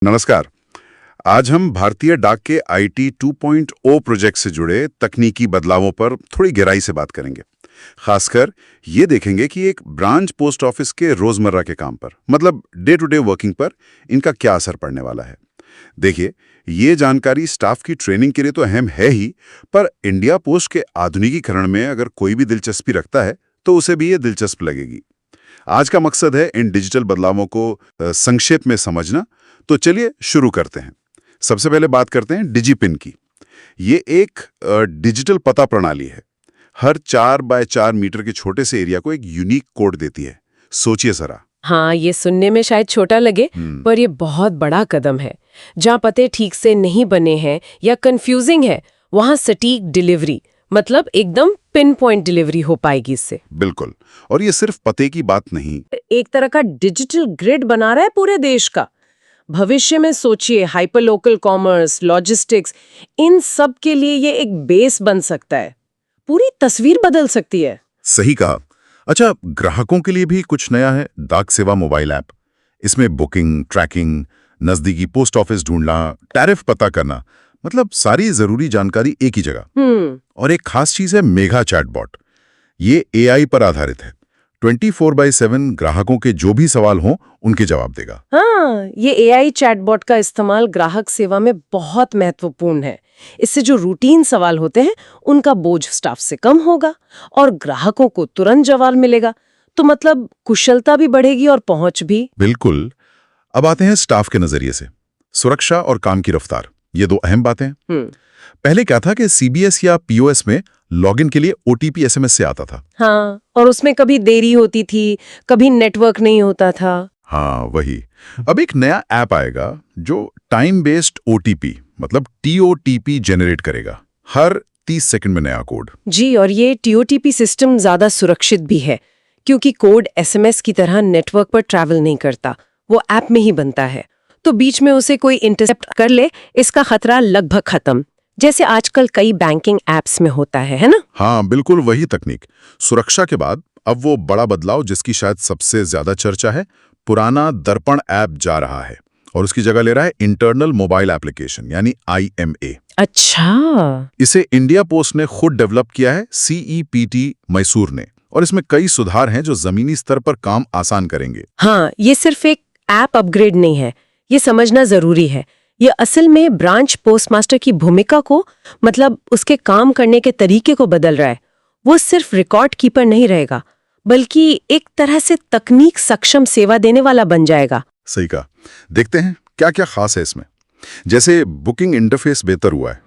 नमस्कार। आज हम भारतीय डाक के आईटी 2.0 प्रोजेक्ट से जुड़े तकनीकी बदलावों पर थोड़ी गहराई से बात करेंगे। खासकर ये देखेंगे कि एक ब्रांच पोस्ट ऑफिस के रोजमर्रा के काम पर, मतलब डे टू डे वर्किंग पर इनका क्या असर पड़ने वाला है। देखिए, ये जानकारी स्टाफ की ट्रेनिंग के लिए तो अहम है ही, पर इंडिया पोस्ट के आधुनिकीकरण में अगर कोई भी दिलचस्पी रखता है तो उसे भी ये दिलचस्प लगेगी। आज का मकसद है इन डिजिटल बदलावों को संक्षेप में समझना। तो चलिए शुरू करते हैं। सबसे पहले बात करते हैं डिजिपिन की। ये एक डिजिटल पता प्रणाली है। हर 4 बाय 4 मीटर के छोटे से एरिया को एक यूनिक कोड देती है। सोचिए जरा। हाँ, ये सुनने में शायद छोटा लगे, पर ये बहुत बड़ा कदम है। जहाँ पते ठीक से नहीं बने हैं या कंफ्यूजिंग है, वहाँ सटीक डिलीवरी, मतलब एकदम पिन पॉइंट डिलीवरी हो पाएगी इससे। बिल्कुल। और ये सिर्फ पते की बात नहीं, एक तरह का डिजिटल ग्रिड बना रहा है पूरे देश का। भविष्य में सोचिए, हाइपर लोकल कॉमर्स, लॉजिस्टिक्स, इन सब के लिए ये एक बेस बन सकता है। पूरी तस्वीर बदल सकती है। सही कहा। अच्छा, ग्राहकों के लिए भी कुछ नया है। डाक सेवा मोबाइल ऐप। इसमें बुकिंग, ट्रैकिंग, नजदीकी पोस्ट ऑफिस ढूंढना, टैरिफ पता करना, मतलब सारी जरूरी जानकारी एक ही जगह। और एक खास चीज है मेघा चैटबॉट। ये एआई पर आधारित है। 24/7 ग्राहकों के जो भी सवाल हों उनके जवाब देगा। हाँ, ये एआई चैटबॉट का इस्तेमाल ग्राहक सेवा में बहुत महत्वपूर्ण है। इससे जो रूटीन सवाल होते हैं उनका बोझ स्टाफ से कम होगा और ग्राहकों को तुरंत जवाब मिलेगा। तो मतलब कुशलता भी बढ़ेगी और पहुंच भी। बिल्कुल। अब आते हैं स्टाफ के नजरिए से। सुरक्षा और काम की रफ्तार, ये दो अहम बातें हैं। पहले क्या था कि सीबीएस या पीओएस में लॉगिन के लिए ओटीपी एसएमएस से आता था। हाँ, और उसमें कभी देरी होती थी, कभी नेटवर्क नहीं होता था। हाँ, वही। अब एक नया ऐप आएगा जो टाइम बेस्ड ओटीपी, मतलब टीओटीपी जनरेट करेगा। हर 30 सेकंड में नया कोड। जी, और ये टीओटीपी सिस्टम ज्यादा सुरक्षित भी है, क्योंकि कोड एसएमएस की तरह नेटवर्क पर ट्रैवल नहीं करता, वो ऐप में ही बनता है। तो बीच में उसे कोई इंटरसेप्ट कर ले, इसका खतरा लगभग खत्म, जैसे आजकल कई बैंकिंग एप्स में होता है ना? हाँ, बिल्कुल वही तकनीक। सुरक्षा के बाद अब वो बड़ा बदलाव जिसकी शायद सबसे ज्यादा चर्चा है, पुराना दर्पण ऐप जा रहा है और उसकी जगह ले रहा है इंटरनल मोबाइल एप्लीकेशन, यानी IMA। अच्छा। इसे इंडिया पोस्ट ने खुद डेवलप किया है, CEPT मैसूर ने, और इसमें कई सुधार हैं जो जमीनी स्तर पर काम आसान करेंगे। हाँ, ये सिर्फ एक ऐप अपग्रेड नहीं है, ये समझना जरूरी है। ये असल में ब्रांच पोस्टमास्टर की भूमिका को, मतलब उसके काम करने के तरीके को बदल रहा है। वो सिर्फ रिकॉर्ड कीपर नहीं रहेगा, बल्कि एक तरह से तकनीक सक्षम सेवा देने वाला बन जाएगा। सही कहा। देखते हैं क्या क्या खास है इसमें। जैसे बुकिंग इंटरफेस बेहतर हुआ है।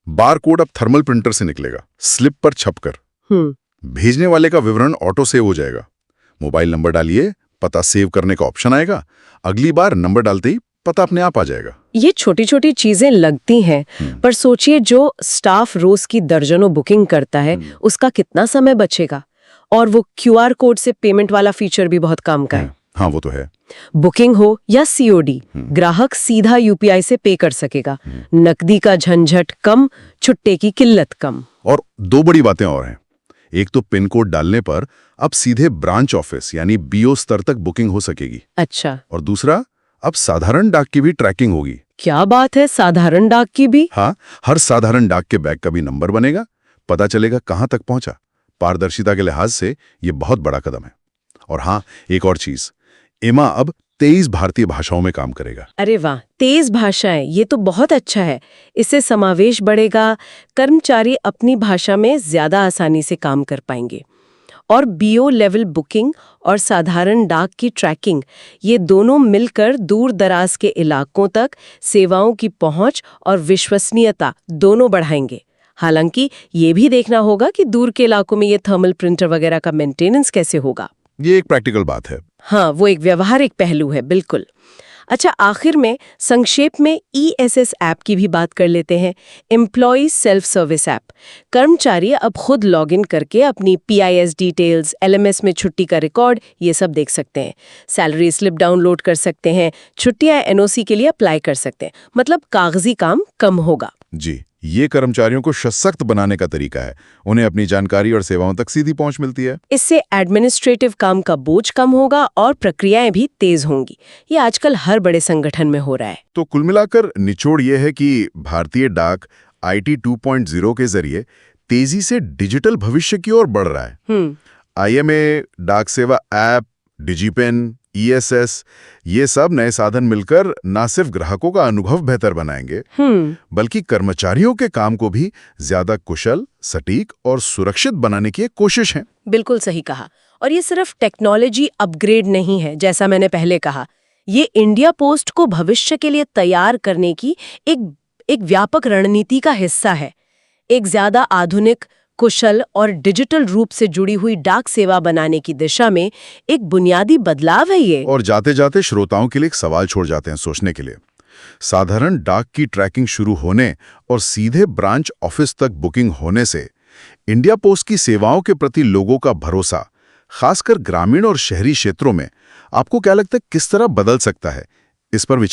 बार कोड अब थर्मल प्रिंटर से निकलेगा, स्लिप पर छपकर। भेजने वाले का विवरण ऑटो सेव हो जाएगा। मोबाइल नंबर डालिए, पता सेव करने का ऑप्शन आएगा। अगली बार नंबर डालते ही पता अपने आप आ जाएगा। ये छोटी छोटी चीजें लगती हैं, पर सोचिए जो स्टाफ रोज की दर्जनों बुकिंग करता है, उसका कितना समय बचेगा। और वो QR कोड से पेमेंट वाला फीचर भी बहुत काम का है। हाँ, वो तो है। बुकिंग हो या COD, ग्राहक सीधा UPI से पे कर सकेगा। नकदी का झंझट कम, छुट्टे की किल्लत कम। और दो बड़ी बातें और हैं। एक तो पिन कोड डालने पर अब सीधे ब्रांच ऑफिस यानी BO स्तर तक बुकिंग हो सकेगी। अच्छा। और दूसरा, अब साधारण डाक की भी ट्रैकिंग होगी। क्या बात है, साधारण डाक की भी? हाँ, हर साधारण डाक के बैग का भी नंबर बनेगा, पता चलेगा कहां तक पहुंचा। पारदर्शिता के लिहाज से ये बहुत बड़ा कदम है। और हाँ, एक और चीज, एमा अब 23 भारतीय भाषाओं में काम करेगा। अरे वाह, 23 भाषाएं, ये तो बहुत अच्छा है। इससे समावेश बढ़ेगा, कर्मचारी अपनी भाषा में ज्यादा आसानी से काम कर पाएंगे। और BO लेवल बुकिंग और साधारण डाक की ट्रैकिंग, ये दोनों मिलकर दूर दराज के इलाकों तक सेवाओं की पहुंच और विश्वसनीयता दोनों बढ़ाएंगे। हालांकि ये भी देखना होगा कि दूर के इलाकों में ये थर्मल प्रिंटर वगैरह का मेंटेनेंस कैसे होगा। ये एक प्रैक्टिकल बात है। हाँ, वो एक व्यवहारिक पहलू है, बिल्कुल। अच्छा, आखिर में संक्षेप में ESS ऐप की भी बात कर लेते हैं। Employee self service app. कर्मचारी अब खुद लॉगिन करके अपनी PIS डिटेल्स, LMS में छुट्टी का रिकॉर्ड, ये सब देख सकते हैं। सैलरी स्लिप डाउनलोड कर सकते हैं, छुट्टियां NOC के लिए अप्लाई कर सकते हैं। मतलब कागजी काम कम होगा। जी, ये कर्मचारियों को सशक्त बनाने का तरीका है। उन्हें अपनी जानकारी और सेवाओं तक सीधी पहुंच मिलती है। इससे एडमिनिस्ट्रेटिव काम का बोझ कम होगा और प्रक्रियाएं भी तेज होंगी। ये आजकल हर बड़े संगठन में हो रहा है। तो कुल मिलाकर निचोड़ ये है कि भारतीय डाक IT 2.0 के जरिए तेजी से डिजिटल भविष्य की ओर बढ़ रहा है। IMA, डाक सेवा ऐप, डिजीपेन, ESS, ये सब नए साधन मिलकर न सिर्फ ग्राहकों का अनुभव बेहतर बनाएंगे, बल्कि कर्मचारियों के काम को भी ज्यादा कुशल, सटीक और सुरक्षित बनाने की एक कोशिश है। बिल्कुल सही कहा। और ये सिर्फ टेक्नोलॉजी अपग्रेड नहीं है, जैसा मैंने पहले कहा। ये इंडिया पोस्ट को भविष्य के लिए तैयार करने की एक व्यापक रणनीति का हिस्सा है। एक ज्यादा आधुनिक, कुशल और डिजिटल रूप से जुड़ी हुई डाक सेवा बनाने की दिशा में एक बुनियादी बदलाव है ये। और जाते जाते श्रोताओं के लिए एक सवाल छोड़ जाते हैं सोचने के लिए। साधारण डाक की ट्रैकिंग शुरू होने और सीधे ब्रांच ऑफिस तक बुकिंग होने से इंडिया पोस्ट की सेवाओं के प्रति लोगों का भरोसा, खासकर ग्रामीण और शहरी क्षेत्रों में, आपको क्या लगता है किस तरह बदल सकता है? इस पर विचार